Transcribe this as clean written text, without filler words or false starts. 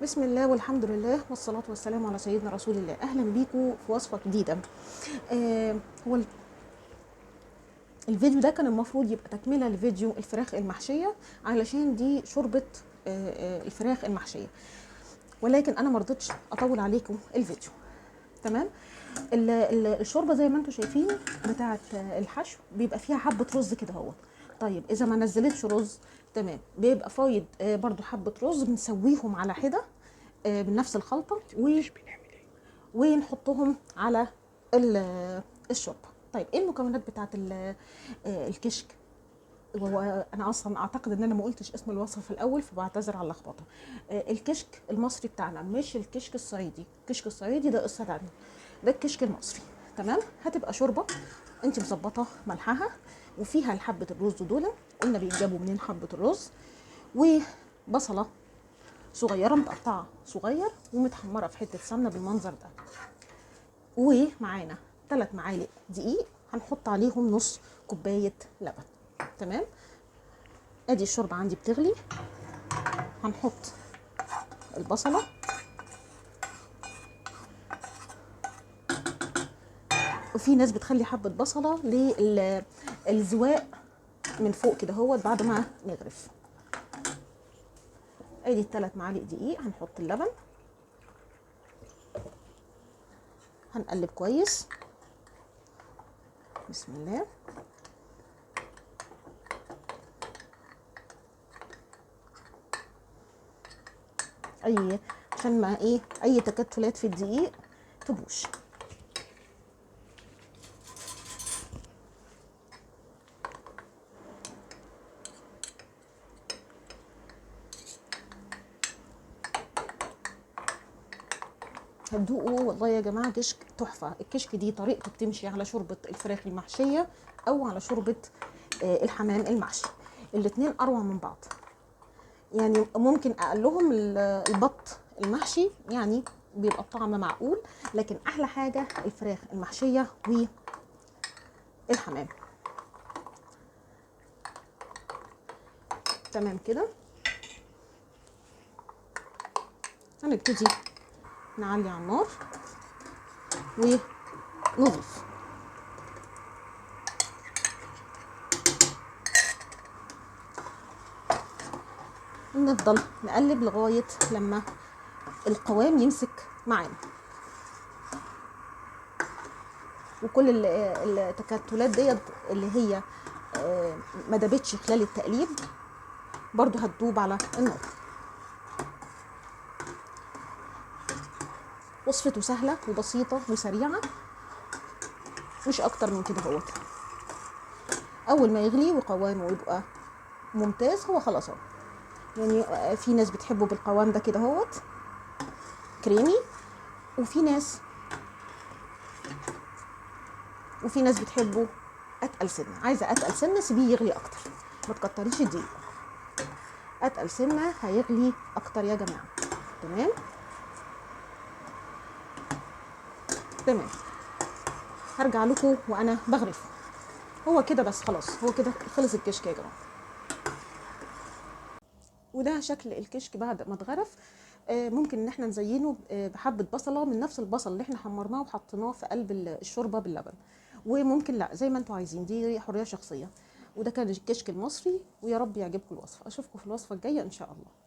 بسم الله والحمد لله والصلاة والسلام على سيدنا رسول الله. أهلا بيكم في وصفة جديدة. هو الفيديو ده كان المفروض يبقى تكملة لفيديو الفراخ المحشية، علشان دي شوربة الفراخ المحشية، ولكن أنا مرضتش أطول عليكم الفيديو. تمام. الشوربة زي ما انتم شايفين بتاعة الحشو بيبقى فيها حبة رز كده اهو. طيب إذا ما نزلتش رز، تمام، بيبقى فايض برضو حبة رز، بنسويهم على حدة بنفس الخلطة ونحطهم على الشوربه. طيب ايه المكونات بتاعه الكشك؟ انا اصلا اعتقد ان انا ما قلتش اسم الوصفه في الاول، فبعتذر على اللخبطه. الكشك المصري بتاعنا، مش الكشك الصعيدي. الكشك الصعيدي ده قصه ثانيه، ده الكشك المصري. تمام. هتبقى شوربه انت مظبطه ملحها، وفيها حبه الرز دول. قلنا بيتجابوا منين حبه الرز؟ وبصله صغيره متقطعه صغير ومتحمره في حته سمنه بالمنظر ده، ومعانا 3 معالق دقيق، هنحط عليهم نص كوبايه لبن. تمام. ادي الشوربه عندي بتغلي، هنحط البصله، وفي ناس بتخلي حبه بصله للزواق من فوق كده هو بعد ما نغرف. ادي 3 معالق دقيق، هنحط اللبن، هنقلب كويس. بسم الله. عشان ما اي تكتلات في الدقيق تبوش. هتدوقوا والله يا جماعه كشك تحفه. الكشك دي طريقته بتمشي على شوربه الفراخ المحشيه او على شوربه الحمام المحشي، الاتنين اروع من بعض. يعني ممكن اقلهم البط المحشي، يعني بيبقى الطعم معقول، لكن احلى حاجه الفراخ المحشيه والحمام. تمام كده. هنبتدي نعلي على النار ونضيف. نفضل نقلب لغايه لما القوام يمسك معانا، وكل التكتلات ديت اللي هي ما دابتش خلال التقليب برضو هتدوب على النار. وصفته سهله وبسيطه وسريعه، مش اكتر من كده. هو اول ما يغلي وقوامه يبقى ممتاز هو خلاص اهو. يعني في ناس بتحبه بالقوام ده كده اهوت كريمي، وفي ناس بتحبه اتقل سنه. عايزه اتقل سنه سيبيه يغلي اكتر، ما تكتريش الدقيق. اتقل سنه هيغلي اكتر يا جماعه. تمام. تمام. هرجع لكم وانا بغرفه. هو كده بس خلاص، هو كده خلص الكشك يا جماعه. وده شكل الكشك بعد ما اتغرف. ممكن ان احنا نزينه بحبه بصله من نفس البصل اللي احنا حمرناه وحطيناه في قلب الشوربه باللبن، وممكن لا، زي ما انتوا عايزين، دي حريه شخصيه. وده كان الكشك المصري، ويا رب يعجبكم الوصفه. اشوفكم في الوصفه الجايه ان شاء الله.